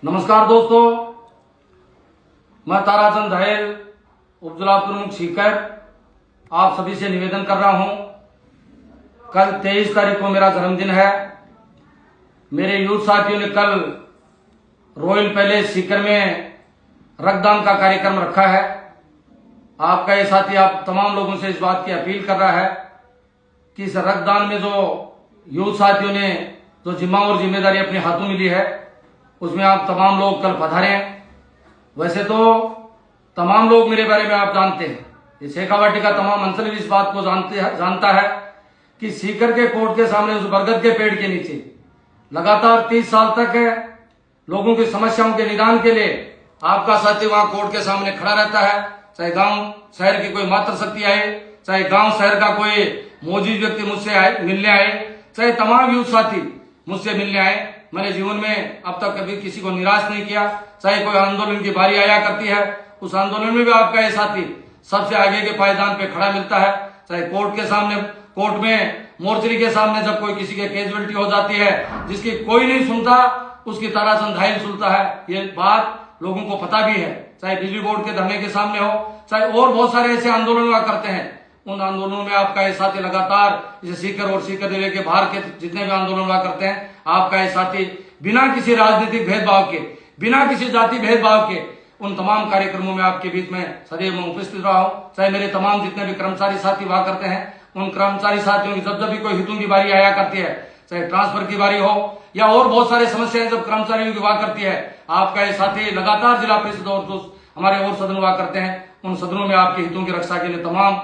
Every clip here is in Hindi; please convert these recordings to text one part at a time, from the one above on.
नमस्कार दोस्तों, मैं ताराचंद धायल, उपजिला प्रमुख सीकर, आप सभी से निवेदन कर रहा हूं। कल 23 तारीख को मेरा जन्मदिन है। मेरे यूथ साथियों ने कल रॉयल पैलेस सीकर में रक्तदान का कार्यक्रम रखा है। आपका ये साथी आप तमाम लोगों से इस बात की अपील कर रहा है कि इस रक्तदान में जो यूथ साथियों ने जो जिम्मा और जिम्मेदारी अपने हाथों में ली है, उसमें आप तमाम लोग कल पधारें। वैसे तो तमाम लोग मेरे बारे में आप जानते हैं, ये शेखावाटी का तमाम अंचल इस बात को जानता है कि सीकर के कोर्ट के सामने उस बरगद के पेड़ के नीचे लगातार 30 साल तक लोगों की समस्याओं के निदान के लिए आपका साथी वहां कोर्ट के सामने खड़ा रहता है। चाहे गांव शहर की कोई मातृ शक्ति आए, चाहे गांव शहर का कोई मौजूद व्यक्ति मुझसे मिलने आए, चाहे तमाम यूथ साथी मुझसे मिलने आए, मैंने जीवन में अब तक कभी किसी को निराश नहीं किया। चाहे कोई आंदोलन की बारी आया करती है, उस आंदोलन में भी आपका ये साथी सबसे आगे के पायदान पे खड़ा मिलता है। चाहे कोर्ट के सामने, कोर्ट में मोर्चरी के सामने जब कोई किसी के कैजुअलिटी हो जाती है, जिसकी कोई नहीं सुनता, उसकी ताराचंद धायल सुनता है। ये बात लोगों को पता भी है। चाहे बिजली बोर्ड के धरने के सामने हो, चाहे और बहुत सारे ऐसे आंदोलन हुआ करते हैं, उन आंदोलनों में आपका ये साथी लगातार, जैसे सीकर और सीकर जिले के बाहर के जितने भी आंदोलन हुआ करते हैं, आपका ये साथी बिना किसी राजनीतिक भेदभाव के, बिना किसी जाति भेदभाव के उन तमाम कार्यक्रमों में आपके बीच में सदैव मैं उपस्थित रहा हूं। चाहे मेरे तमाम जितने भी कर्मचारी साथी हुआ करते हैं, उन कर्मचारी साथियों की जब भी कोई हितों की बारी आया करती है, चाहे ट्रांसफर की बारी हो या और बहुत सारी समस्याएं जब कर्मचारियों की हुआ करती है, आपका ये साथी लगातार जिला परिषद और जो हमारे और सदन हुआ करते हैं, उन सदनों में आपके हितों की रक्षा के लिए तमाम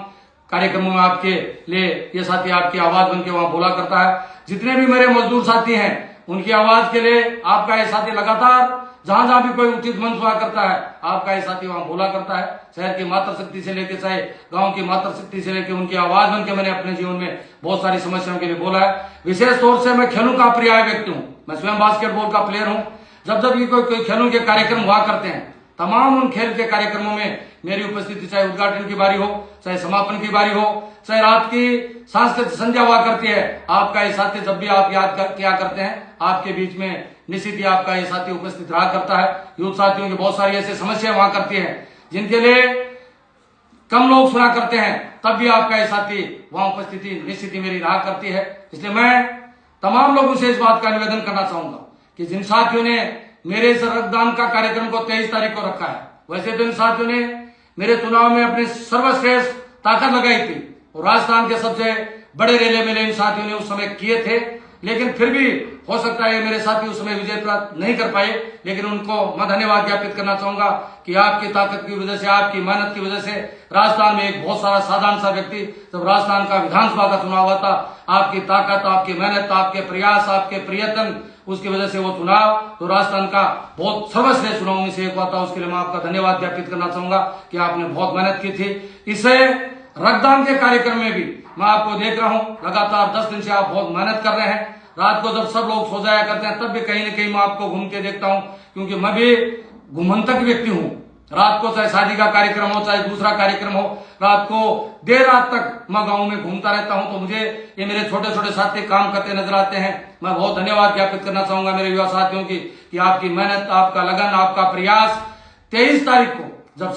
कार्यक्रमों में आपके लिए ये साथी आपकी आवाज बनकर वहां बोला करता है। जितने भी मेरे मजदूर साथी हैं, उनकी आवाज के लिए आपका ये साथी लगातार जहां जहां भी कोई उचित मंच हुआ करता है, आपका ये साथी वहां बोला करता है। शहर की मातृ शक्ति से लेकर चाहे गांव की मातृ शक्ति से लेकर उनकी आवाज बनकर मैंने अपने जीवन में बहुत सारी समस्याओं के लिए बोला है। विशेष तौर से मैं खेलों का प्रिय व्यक्ति हूँ। मैं स्वयं बास्केटबॉल का प्लेयर हूँ। जब भी कोई खेलों के कार्यक्रम हुआ करते हैं, तमाम उन खेल के कार्यक्रमों में मेरी उपस्थिति, चाहे उद्घाटन की बारी हो, चाहे समापन की बारी हो, चाहे रात की सांस्कृतिक संध्या हुआ करती है, आपका ये साथी जब भी आप किया करते हैं, आपके बीच में निश्चित ही आपका ये साथी उपस्थित रहा करता है। यूथ साथियों की बहुत सारी ऐसी समस्याएं हुआ करती है जिनके लिए कम लोग सुना करते हैं, तब भी आपका ये साथी वहां उपस्थिति निश्चित ही मेरी रहा करती है। इसलिए मैं तमाम लोगों से इस बात का निवेदन करना चाहूंगा कि जिन साथियों ने मेरे इस रक्तदान का कार्यक्रम को 23 तारीख को रखा है, वैसे तो इन साथियों ने मेरे चुनाव में अपने सर्वश्रेष्ठ ताकत लगाई थी और राजस्थान के सबसे बड़े रेले मेले इन साथियों ने उस समय किए थे, लेकिन फिर भी हो सकता है मेरे साथी उस समय विजय प्राप्त नहीं कर पाए। लेकिन उनको मैं धन्यवाद ज्ञापित करना चाहूंगा कि आपकी ताकत की वजह से, आपकी मेहनत की वजह से राजस्थान में एक बहुत सारा साधारण सा व्यक्ति, जब राजस्थान का विधानसभा का चुनाव हुआ था, आपकी ताकत, आपकी मेहनत, आपके प्रयास, आपके प्रयत्न, उसकी वजह से वो चुनाव तो राजस्थान का बहुत सर्वश्रेष्ठ चुनाव में से एक हुआ था। उसके लिए मैं आपका धन्यवाद ज्ञापित करना चाहूंगा कि आपने बहुत मेहनत की थी। इसे रक्तदान के कार्यक्रम में भी मैं आपको देख रहा हूं, लगातार 10 दिन से आप बहुत मेहनत कर रहे हैं। रात को जब सब लोग सो जाया करते हैं, तब भी कहीं न कहीं मैं आपको घूम के देखता हूं, क्योंकि मैं भी घुमंतक व्यक्ति हूं। रात को चाहे शादी का कार्यक्रम हो, चाहे दूसरा कार्यक्रम हो, रात को देर रात तक मैं गांव में घूमता रहता हूं। तो मुझे ये मेरे छोटे छोटे साथी काम करते नजर आते हैं। मैं बहुत धन्यवाद ज्ञापित करना चाहूंगा मेरे युवा साथियों की कि आपकी मेहनत, आपका लगन, आपका प्रयास 23 तारीख को जब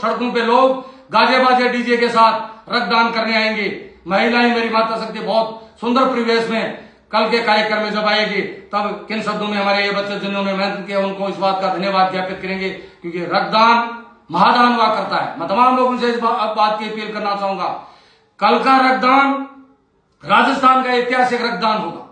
सड़कों पे लोग गाजे बाजे डीजे के साथ रक्तदान करने आएंगे, महिलाएं, मेरी माता शक्ति बहुत सुंदर परिवेश में कल के कार्यक्रम में जब आएगी, तब किन शब्दों में हमारे ये बच्चे जिन्होंने मेहनत किया उनको इस बात का धन्यवाद ज्ञापित करेंगे, क्योंकि रक्तदान महादान हुआ करता है। मैं तमाम लोगों से इस बात की अपील करना चाहूंगा, कल का रक्तदान राजस्थान का ऐतिहासिक रक्तदान होगा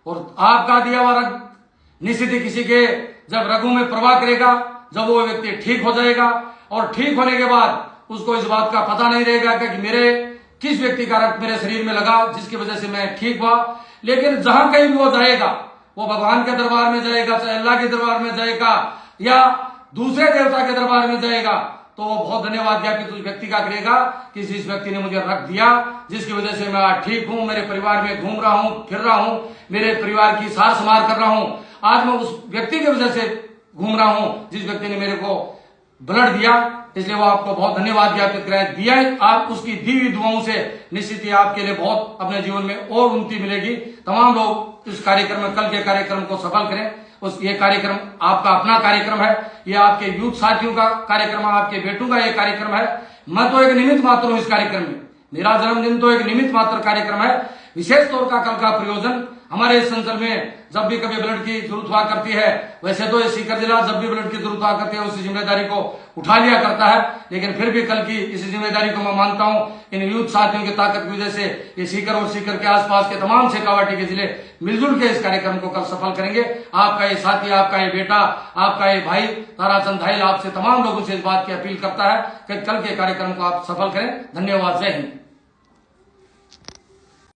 और आपका दिया हुआ रक्त निश्चित ही किसी के जब रगों में प्रवाह करेगा, जब वो व्यक्ति ठीक हो जाएगा और ठीक होने के बाद उसको इस बात का पता नहीं रहेगा कि मेरे किस व्यक्ति का रक्त मेरे शरीर में लगा जिसकी वजह से मैं ठीक हुआ। लेकिन जहां कहीं भी वो जाएगा, वो भगवान के दरबार में जाएगा, चाहे अल्लाह के दरबार में जाएगा या दूसरे देवता के दरबार में जाएगा, तो वो बहुत धन्यवाद ज्ञापित उस व्यक्ति का करेगा कि इस व्यक्ति ने मुझे रक्त दिया, जिसकी वजह से मैं आज ठीक हूं, मेरे परिवार में घूम रहा हूं, फिर रहा हूं, मेरे परिवार की सार संभाल कर रहा हूं। आज मैं उस व्यक्ति की वजह से घूम रहा हूं जिस व्यक्ति ने मेरे को ब्लड दिया, इसलिए वो आपको बहुत धन्यवाद ज्ञापित कराए दिया। आप उसकी दी हुई दुआओं से निश्चित ही आपके लिए बहुत अपने जीवन में और उन्नति मिलेगी। तमाम लोग इस कार्यक्रम में, कल के कार्यक्रम को सफल करें। उस ये कार्यक्रम आपका अपना कार्यक्रम है, ये आपके यूथ साथियों का कार्यक्रम है, आपके बेटों का ये कार्यक्रम है। मैं तो एक निमित्त मात्र हूं इस कार्यक्रम में। मेरा जन्मदिन तो एक निमित्त मात्र कार्यक्रम है। विशेष तौर का कल का प्रयोजन हमारे इस अंचल में जब भी कभी ब्लड की जरूरत हुआ करती है, वैसे तो ये सीकर जिला जब भी ब्लड की जरूरत हुआ करती है उस जिम्मेदारी को उठा लिया करता है, लेकिन फिर भी कल की इस जिम्मेदारी को मैं मानता हूं इन यूथ साथियों की ताकत की वजह से ये सीकर और सीकर के आसपास के तमाम शेखावाटी के जिले मिलजुल के इस कार्यक्रम को कल सफल करेंगे। आपका ये साथी, आपका ये बेटा, आपका ये भाई ताराचंद धाइल आपसे तमाम लोगों से इस बात की अपील करता है कि कल के कार्यक्रम को आप सफल करें। धन्यवाद। जय हिंद।